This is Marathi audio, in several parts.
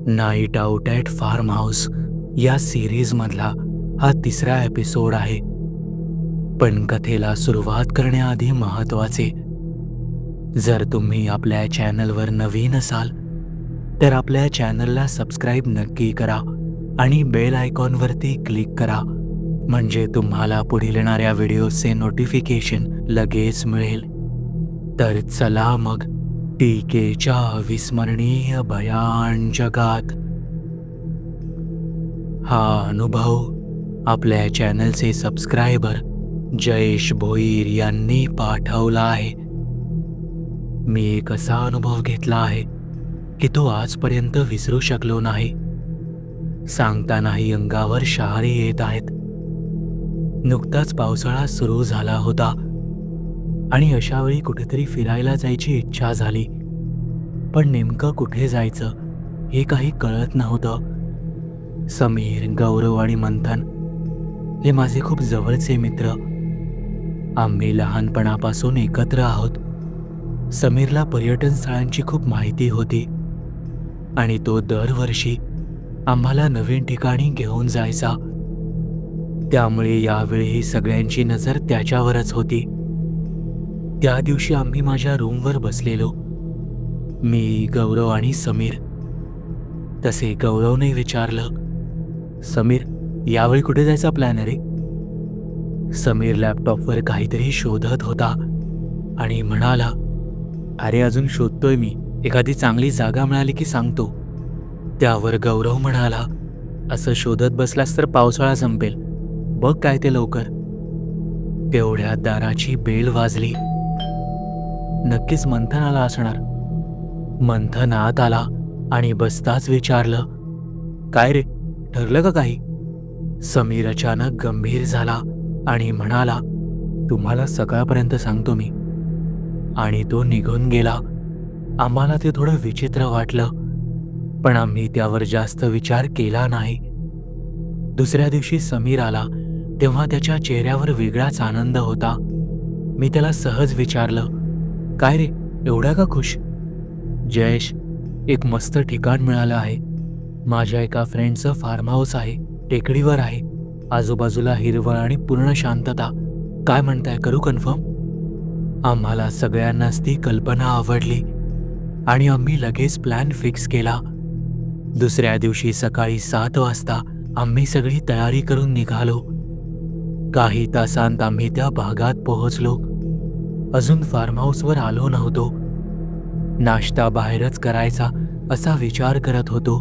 Night out at farm house या सिरीजमधला हा तिसरा एपिसोड आहे. पण कथेला सुरुवात करण्याआधी महत्त्वाचे, जर तुम्ही आपल्या चॅनलवर नवीन असाल तर आपल्या चॅनलला सबस्क्राईब नक्की करा आणि बेल आयकॉनवरती क्लिक करा, म्हणजे तुम्हाला पुढील येणाऱ्या व्हिडिओचे नोटिफिकेशन लगेच मिळेल. तर चला मग टीकेच्या अविस्मरणीय भयान जगात. हा अनुभव आपल्या चॅनलचे सबस्क्रायबर जयेश भोईर यांनी पाठवला आहे. मी एक असा अनुभव घेतला आहे की तो आजपर्यंत विसरू शकलो नाही. सांगतानाही अंगावर शहारे येत आहेत. नुकताच पावसाळा सुरू झाला होता आणि अशा वेळी कुठेतरी फिरायला जायची इच्छा झाली, पण नेमकं कुठे जायचं हे काही कळत नव्हतं. समीर, गौरव आणि मंथन हे माझे खूप जवळचे मित्र. आम्ही लहानपणापासून एकत्र आहोत. समीरला पर्यटन स्थळांची खूप माहिती होती आणि तो दरवर्षी आम्हाला नवीन ठिकाणी घेऊन जायचा. त्यामुळे यावेळी सगळ्यांची नजर त्याच्यावरच होती. त्या दिवशी आम्ही माझ्या रूमवर बसलेलो, मी, गौरव आणि समीर. तसे गौरवने विचारलं, समीर, यावेळी कुठे जायचा प्लॅन आहे रे? समीर लॅपटॉपवर काहीतरी शोधत होता आणि म्हणाला, अरे अजून शोधतोय मी, एखादी चांगली जागा मिळाली की सांगतो. त्यावर गौरव म्हणाला, असं शोधत बसलास तर पावसाळा संपेल, बघ काय ते लवकर. तेवढ्यात दाराची बेल वाजली. नक्कीच मंथन आला असणार. मंथन आत आला आणि बसताच विचारलं, काय रे, ठरलं का काही? समीर अचानक गंभीर झाला आणि म्हणाला, तुम्हाला सकाळपर्यंत सांगतो मी. आणि तो निघून गेला. आम्हाला ते थोडं विचित्र वाटलं, पण आम्ही त्यावर जास्त विचार केला नाही. दुसऱ्या दिवशी समीर आला तेव्हा त्याच्या चेहऱ्यावर वेगळाच आनंद होता. मी त्याला सहज विचारलं, काय रे, एवढा का खुश? जयेश, एक मस्त ठिकाण मिळालं आहे. माझ्या एका फ्रेंडचं फार्म हाऊस आहे, टेकडीवर आहे. आजूबाजूला हिरवळ आणि पूर्ण शांतता. काय म्हणताय, करू कन्फर्म? आम्हाला सगळ्यांनाच ती कल्पना आवडली आणि आम्ही लगेच प्लॅन फिक्स केला. दुसऱ्या दिवशी सकाळी 7 वाजता आम्ही सगळी तयारी करून निघालो. काही तासांत आम्ही त्या भागात पोहोचलो. अजून फार्म हाऊसवर आलो नव्हतो. नाश्ता बाहेरच करायचा असा विचार करत होतो.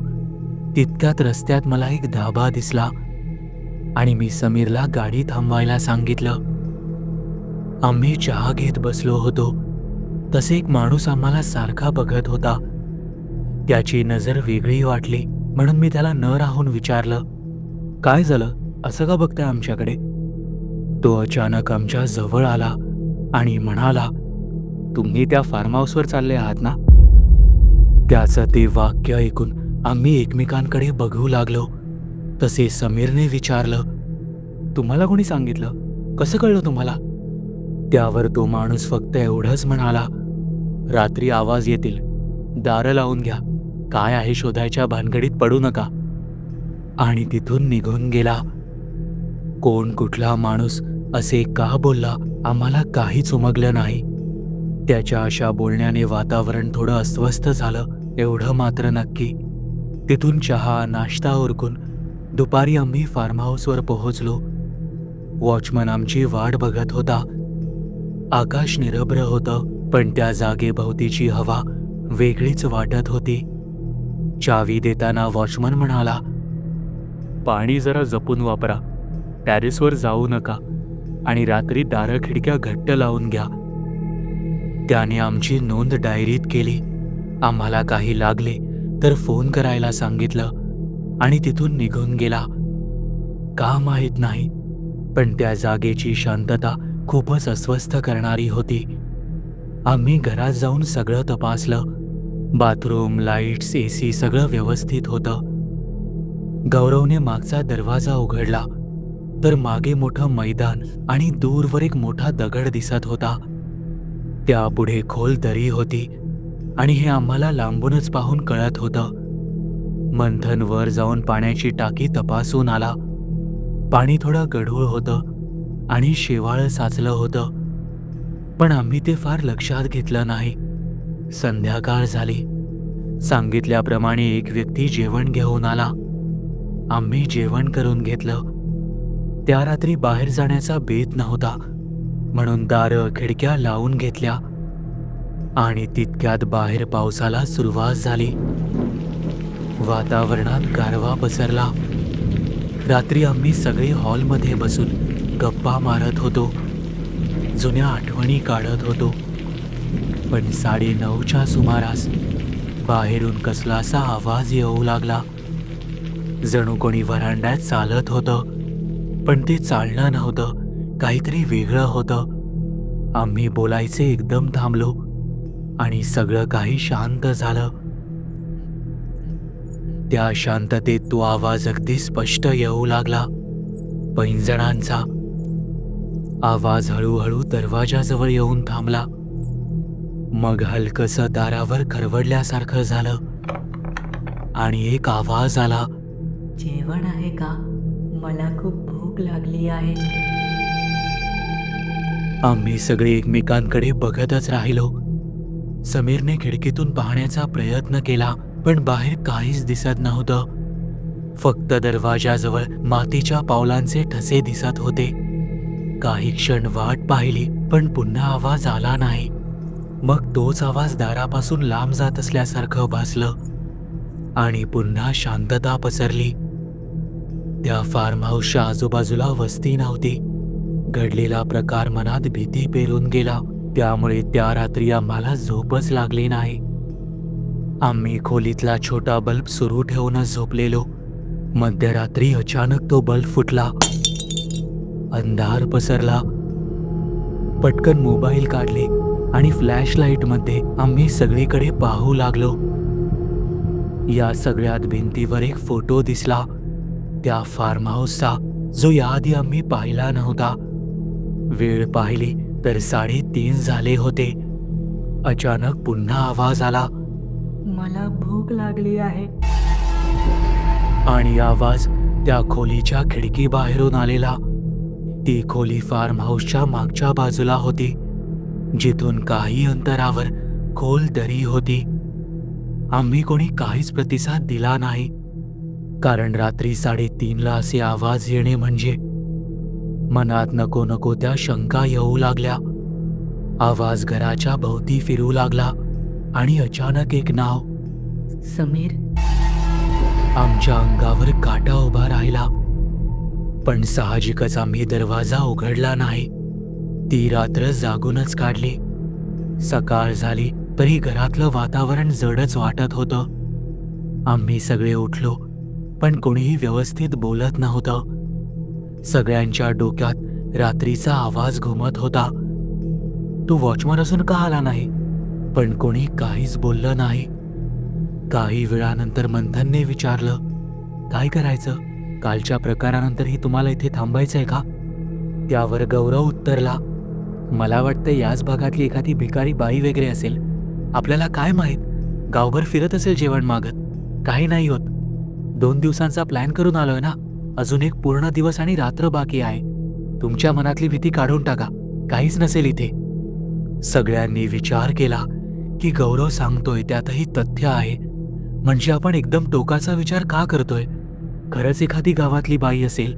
तितक्यात रस्त्यात मला एक ढाबा दिसला आणि मी समीरला गाडी थांबवायला सांगितलं. आम्ही चहा घेत बसलो होतो. तसे एक माणूस आम्हाला सारखा बघत होता. त्याची नजर वेगळी वाटली म्हणून मी त्याला न राहून विचारलं, काय झालं, असं का बघताय आमच्याकडे? तो अचानक आमच्या जवळ आला आणि म्हणाला, तुम्ही त्या फार्म हाऊसवर चालले आहात ना? त्याचं ते वाक्य ऐकून आम्ही एकमेकांकडे बघू लागलो. तसे समीरने विचारलं, तुम्हाला कोणी सांगितलं? कसं कळलं तुम्हाला? त्यावर तो माणूस फक्त एवढंच म्हणाला, रात्री आवाज येतील, दारं लावून घ्या, काय आहे शोधायच्या भानगडीत पडू नका. आणि तिथून निघून गेला. कोण, कुठला माणूस असे का बोलला आम्हाला काहीच उमगलं नाही. त्याच्या अशा बोलण्याने वातावरण थोडं अस्वस्थ झालं, एवढं मात्र नक्की. तिथून चहा नाश्ता उरकून दुपारी आम्ही फार्म हाऊसवर पोहोचलो. वॉचमन आमची वाट बघत होता. आकाश निरभ्र होतं, पण त्या जागेभोवतीची हवा वेगळीच वाटत होती. चावी देताना वॉचमन म्हणाला, पाणी जरा जपून वापरा, टॅरेसवर जाऊ नका आणि रात्री दारं खिडक्या घट्ट लावून घ्या. त्याने आमची नोंद डायरीत केली. आम्हाला काही लागले तर फोन करायला सांगितलं आणि तिथून निघून गेला. का माहीत नाही, पण त्या जागेची शांतता खूपच अस्वस्थ करणारी होती. आम्ही घरात जाऊन सगळं तपासलं. बाथरूम, लाईट्स, AC सगळं व्यवस्थित होतं. गौरवने मागचा दरवाजा उघडला तर मागे मोठं मैदान आणि दूरवर एक मोठा दगड दिसत होता. त्यापुढे खोल दरी होती आणि हे आम्हाला लांबूनच पाहून कळत होतं. मंथन वर जाऊन पाण्याची टाकी तपासून आला. पाणी थोडं गढूळ होतं आणि शेवाळं साचलं होतं, पण आम्ही ते फार लक्षात घेतलं नाही. संध्याकाळ झाली. सांगितल्याप्रमाणे एक व्यक्ती जेवण घेऊन आला. आम्ही जेवण करून घेतलं. त्या रात्री बाहेर जाण्याचा बेत नव्हता, म्हणून दारं खिडक्या लावून घेतल्या आणि तितक्यात बाहेर पावसाला सुरुवात झाली. वातावरणात गारवा पसरला. रात्री आम्ही सगळे हॉलमध्ये बसून गप्पा मारत होतो, जुन्या आठवणी काढत होतो. पण 9:30च्या सुमारास बाहेरून कसलासा आवाज येऊ लागला. जणू कोणी व्हरांड्यात चालत होतं, पण ते चालणं नव्हतं, काहीतरी वेगळं होतं. आम्ही बोलायचे एकदम थांबलो आणि सगळं काही शांत झालं. त्या शांततेत तो आवाज अगदी स्पष्ट येऊ लागला, पैंजणांचा. आवाज हळूहळू दरवाजाजवळ येऊन थांबला. मग हलकसं दारावर खरवडल्यासारखं झालं आणि एक आवाज आला, जेवण आहे का? मला खूप भूक लागली आहे. आम्ही सगळे एकमेकांकडे बघतच राहिलो. समीरने खिडकीतून पाहण्याचा प्रयत्न केला, पण बाहेर काहीच दिसत नव्हतं. फक्त दरवाजाजवळ मातीच्या पावलांचे ठसे दिसत होते. काही क्षण वाट पाहिली, पण पुन्हा आवाज आला नाही. मग तोच आवाज दारापासून लांब जात असल्यासारखं भासलं आणि पुन्हा शांतता पसरली. त्या फार्म हाऊसच्या आजूबाजूला वस्ती नव्हती. घडलेला प्रकार मनात भीती पेरून गेला, त्यामुळे त्या रात्री आम्हाला झोपच लागली नाही. आम्ही खोलीतला छोटा बल्ब सुरू ठेवूनच झोपलेलो. मध्यरात्री अचानक तो बल्ब फुटला. अंधार पसरला. पटकन मोबाईल काढले आणि फ्लॅशलाईटमध्ये आम्ही सगळीकडे पाहू लागलो. या सगळ्यात भिंतीवर एक फोटो दिसला, त्या फार्म हाऊसचा, जो याआधी आम्ही पाहिला नव्हता. वेळ पाहिली तर 3:30 झाले होते. अचानक पुन्हा आवाज आला, मला भूक लागली आहे. आणि आवाज त्या खोलीच्या खिडकी बाहेरून आलेला. ती खोली फार्म हाऊसच्या मागच्या बाजूला होती, जिथून काही अंतरावर खोल दरी होती. आम्ही कोणी काहीच प्रतिसाद दिला नाही, कारण रात्री 3:30ला असे आवाज येणे म्हणजे. मनात नको नको त्या शंका येऊ लागल्या. आवाज घराच्या भोवती फिरू लागला आणि अचानक एक नाव, समीर. आमच्या अंगावर काटा उभा राहिला. पण साहजिकच आम्ही दरवाजा उघडला नाही. ती रात्र जागूनच काढली. सकाळ झाली तरी घरातलं वातावरण जडच वाटत होतं. आम्ही सगळे उठलो, पण कोणीही व्यवस्थित बोलत नव्हतं. सगळ्यांच्या डोक्यात रात्रीचा आवाज घुमत होता. तो वॉचमन असून का आला नाही? पण कोणी काहीच बोललं नाही. काही वेळानंतर मंथनने विचारलं, काय करायचं? कालच्या प्रकारानंतरही तुम्हाला इथे थांबायचंय का? त्यावर गौरव उत्तरला, मला वाटतं याच भागातली एखादी भिकारी बाई वगैरे असेल. आपल्याला काय माहीत, गावभर फिरत असेल जेवण मागत. काही नाही होत. 2 दिवसांचा प्लॅन करून आलोय ना. अजून एक पूर्ण दिवस आणि रात्र बाकी आहे. तुमच्या मनातली भीती काढून टाका. काहीच नसेल इथे. सगळ्यांनी विचार केला की गौरव सांगतोय त्यातही तथ्य आहे. म्हणजे आपण एकदम टोकाचा विचार का करतोय? खरंच एखादी गावातली बाई असेल.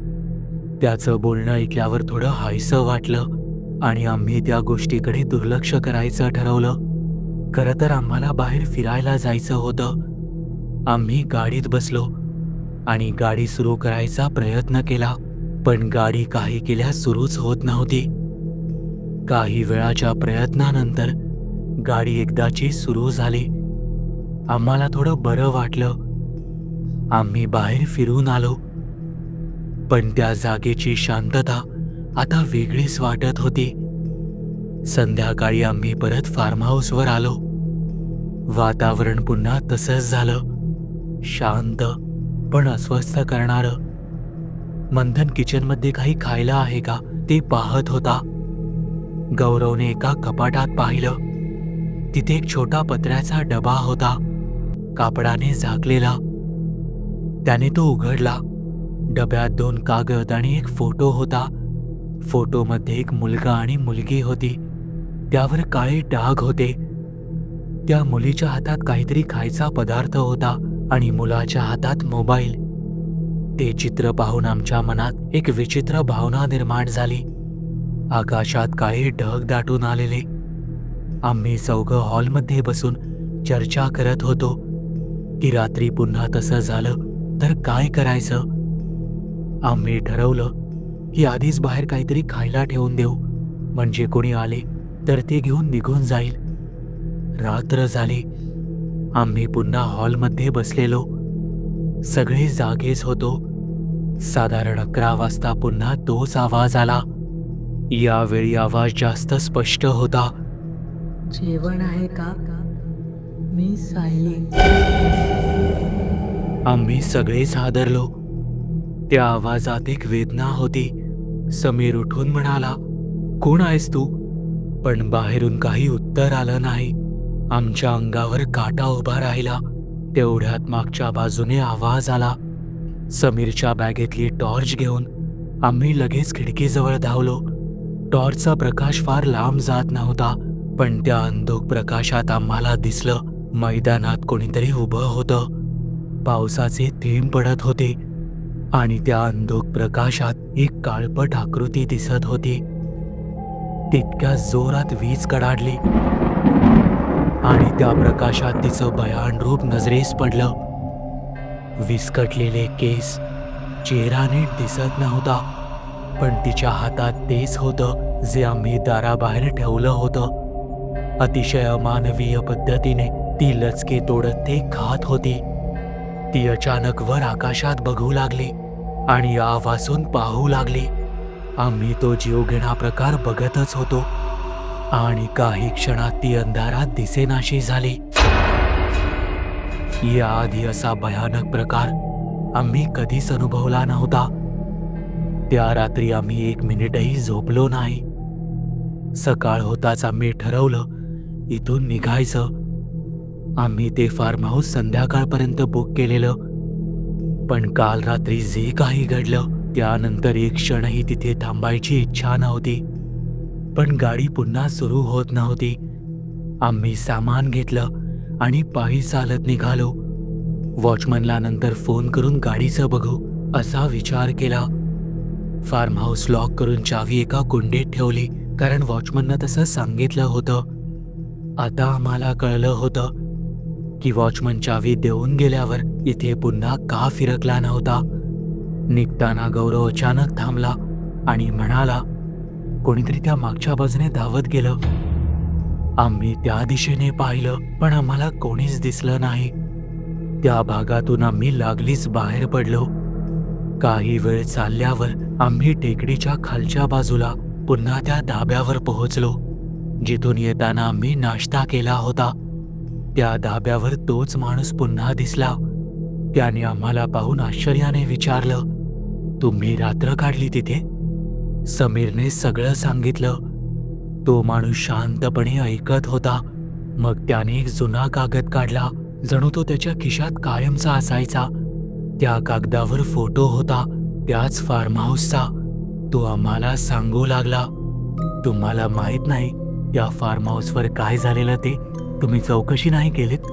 त्याचं बोलणं ऐकल्यावर थोडं हायसं वाटलं आणि आम्ही त्या गोष्टीकडे दुर्लक्ष करायचं ठरवलं. खरं तर आम्हाला बाहेर फिरायला जायचं होतं. आम्ही गाडीत बसलो आणि गाडी सुरू करायचा प्रयत्न केला, पण गाडी काही केल्या सुरूच होत नव्हती. काही वेळाच्या प्रयत्नानंतर गाडी एकदाची सुरू झाली. आम्हाला थोडं बरं वाटलं. आम्ही बाहेर फिरून आलो, पण त्या जागेची शांतता आता वेगळीच वाटत होती. संध्याकाळी आम्ही परत फार्म हाऊसवर आलो. वातावरण पुन्हा तसंच झालं, शांत पण अस्वस्थ करणारं. मंथन किचनमध्ये काही खायला आहे का ते पाहत होता. गौरवने एका कपाटात पाहिलं. तिथे एक छोटा पत्र्याचा डबा होता, कापडाने झाकलेला. त्याने तो उघडला. डब्यात 2 कागद आणि एक फोटो होता. फोटोमध्ये एक मुलगा आणि मुलगी होती. त्यावर काळे डाग होते. त्या मुलीच्या हातात काहीतरी खायचा पदार्थ होता आणि मुलाच्या हातात मोबाईल. ते चित्र पाहून आमच्या मनात एक विचित्र भावना निर्माण झाली. आकाशात काही ढग दाटून आलेले. आम्ही चौघं हॉलमध्ये बसून चर्चा करत होतो की रात्री पुन्हा तसं झालं तर काय करायचं. आम्ही ठरवलं की आधीच बाहेर काहीतरी खायला ठेवून देऊ, म्हणजे कोणी आले तर ते घेऊन निघून जाईल. रात्र झाली. आम्ही पुन्हा हॉलमध्ये बसलेलो. सगळे जागेच होतो. साधारण 11 वाजता पुन्हा तोच आवाज आला. यावेळी आवाज जास्त स्पष्ट होता. जेवण आहे का? मी सायली. आम्ही सगळेच हादरलो. त्या आवाजात एक वेदना होती. समीर उठून म्हणाला, "कोण आहेस तू?" पण बाहेरून काही उत्तर आलं नाही. आमच्या अंगावर काटा उभा राहिला. तेवढ्यात मागच्या बाजूने आवाज आला. समीरच्या बॅगेतली टॉर्च घेऊन आम्ही लगेच खिडकीजवळ धावलो. टॉर्चचा प्रकाश फार लांब जात नव्हता, पण त्या अंधुक प्रकाशात आम्हाला दिसलं मैदानात कोणीतरी उभं होतं. पावसाचे थेंब पडत होते आणि त्या अंधुक प्रकाशात एक काळपट आकृती दिसत होती. तितक्या जोरात वीज कडाडली आणि त्या प्रकाशात तिचं भयान रूप नजरेस पडलं. विस्कटलेले केस, चेहरा नीट दिसत नव्हता, पण तिच्या हातात तेच होतं जे आम्ही दाराबाहेर ठेवलं होतं. अतिशय अमानवीय पद्धतीने ती लचके तोडत ते खात होती. ती अचानक वर आकाशात बघू लागली आणि आवासून पाहू लागली. आम्ही तो जीवघेणा प्रकार बघतच होतो आणि काही क्षणात ती अंधारात दिसेनाशी झाली. याआधी असा भयानक प्रकार आम्ही कधीच अनुभवला नव्हता. त्या रात्री आम्ही 1 मिनिटही झोपलो नाही. सकाळ होताच आम्ही ठरवलं इथून निघायचं. आम्ही ते फार्म हाऊस संध्याकाळपर्यंत बुक केलेलं, पण काल रात्री जे काही घडलं त्यानंतर एक क्षणही तिथे थांबायची इच्छा नव्हती. पण गाडी पुन्हा सुरू होत नव्हती. आम्ही सामान घेतलं आणि पायी चालत निघालो. वॉचमनला नंतर फोन करून गाडीचं बघू असा विचार केला. फार्म हाऊस लॉक करून चावी एका कुंडीत ठेवली, कारण वॉचमननं तसं सांगितलं होतं. आता आम्हाला कळलं होतं की वॉचमन चावी देऊन गेल्यावर इथे पुन्हा का फिरकला नव्हता. निघताना गौरव अचानक थांबला आणि म्हणाला, "कोणीतरी त्या मागच्या बाजूने धावत गेलं." आम्ही त्या दिशेने पाहिलं, पण आम्हाला कोणीच दिसलं नाही. त्या भागातून आम्ही लागलीच बाहेर पडलो. काही वेळ चालल्यावर आम्ही टेकडीच्या खालच्या बाजूला पुन्हा त्या धाब्यावर पोहोचलो, जिथून येताना आम्ही नाश्ता केला होता. त्या धाब्यावर तोच माणूस पुन्हा दिसला. त्याने आम्हाला पाहून आश्चर्याने विचारलं, "तुम्ही रात्र काढली तिथे?" समीरने सगळं सांगितलं. तो माणूस शांतपणे ऐकत होता. मग त्याने एक जुना कागद काढला, जणू तो त्याच्या खिशात कायमचा असायचा. त्या कागदावर फोटो होता, त्याच फार्म हाऊसचा. तो आम्हाला सांगू लागला, "तुम्हाला माहित नाही त्या फार्म हाऊसवर काय झालेलं ते? तुम्ही चौकशी नाही केलीत?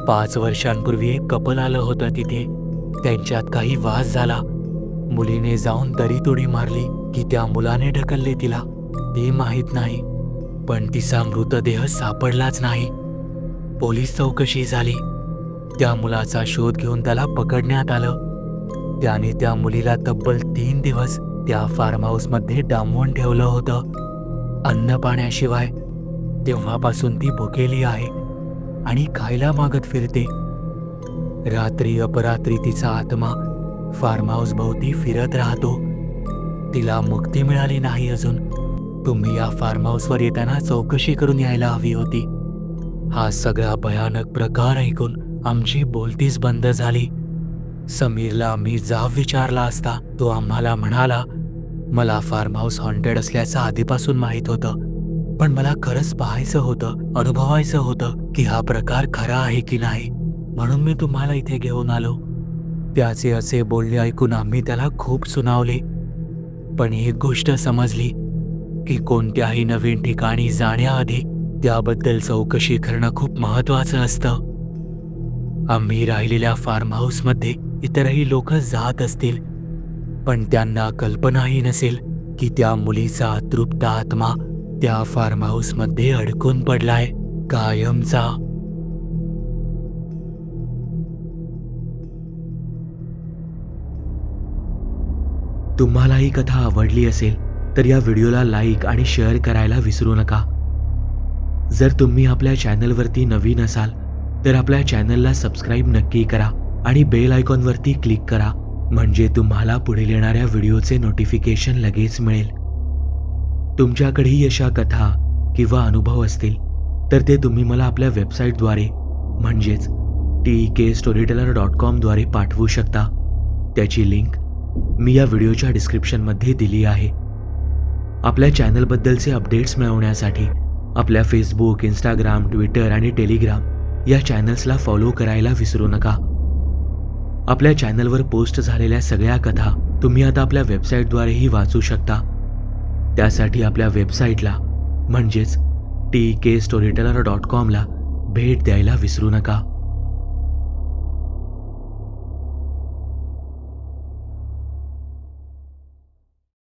5 वर्षांपूर्वी एक कपल आलं होतं तिथे. त्यांच्यात काही वाद झाला. मुलीने जाऊन दरीत उडी मारली की त्या मुलाने ढकलले तिला ते माहीत नाही, पण तिचा मृतदेह सापडलाच नाही. पोलीस चौकशी झाली. त्या मुलाचा शोध घेऊन त्याला पकडण्यात आलं. त्याने त्या मुलीला तब्बल 3 दिवस त्या फार्म हाऊसमध्ये डांबवून ठेवलं होतं, अन्न पाण्याशिवाय. तेव्हापासून ती भुकेली आहे आणि खायला मागत फिरते. रात्री अपरात्री तिचा आत्मा फार्म हाऊस भोवती फिरत राहतो. तिला मुक्ती मिळाली नाही अजून. तुम्ही या फार्म हाऊसवर येताना चौकशी करून यायला हवी होती." हा सगळा भयानक प्रकार ऐकून आमची बोलतीच बंद झाली. समीरला आम्ही जाब विचारला असता तो आम्हाला म्हणाला, "मला फार्म हाऊस हॉन्टेड असल्याचं आधीपासून माहीत होतं, पण मला खरंच पाहायचं होतं, अनुभवायचं होतं की हा प्रकार खरा आहे की नाही, म्हणून मी तुम्हाला इथे घेऊन आलो." त्याचे असे बोलणे ऐकून आम्ही त्याला खूप सुनावले. पण एक गोष्ट समजली की कोणत्याही नवीन ठिकाणी जाण्याआधी त्याबद्दल चौकशी करणं खूप महत्त्वाचं असतं. आम्ही राहिलेल्या फार्म हाऊसमध्ये इतरही लोक जात असतील, पण त्यांना कल्पनाही नसेल की त्या मुलीचा अतृप्त आत्मा त्या फार्म हाऊसमध्ये अडकून पडलाय कायमचा. तुम्हाला ही कथा आवडली असेल तर या व्हिडिओला लाईक आणि शेअर करायला विसरू नका. जर तुम्ही आपल्या चॅनलवरती नवीन असाल तर आपल्या चॅनलला सबस्क्राईब नक्की करा आणि बेल आयकॉनवरती क्लिक करा, म्हणजे तुम्हाला पुढील येणाऱ्या व्हिडिओचे नोटिफिकेशन लगेच मिळेल. तुमच्याकडेही अशा कथा किंवा अनुभव असतील तर ते तुम्ही मला आपल्या वेबसाईटद्वारे म्हणजेच TKStoryteller.com द्वारे पाठवू शकता. त्याची लिंक मी या व्हिडिओच्या डिस्क्रिप्शनमध्ये दिली आहे. आपल्या चॅनलबद्दलचे अपडेट्स मिळवण्यासाठी आपल्या फेसबुक, इंस्टाग्राम, ट्विटर आणि टेलिग्राम या चॅनल्सला फॉलो करायला विसरू नका. आपल्या चॅनलवर पोस्ट झालेल्या सगळ्या कथा तुम्ही आता आपल्या वेबसाईटद्वारेही वाचू शकता. त्यासाठी आपल्या वेबसाईटला म्हणजेच TKStoryteller.com ला भेट द्यायला विसरू नका.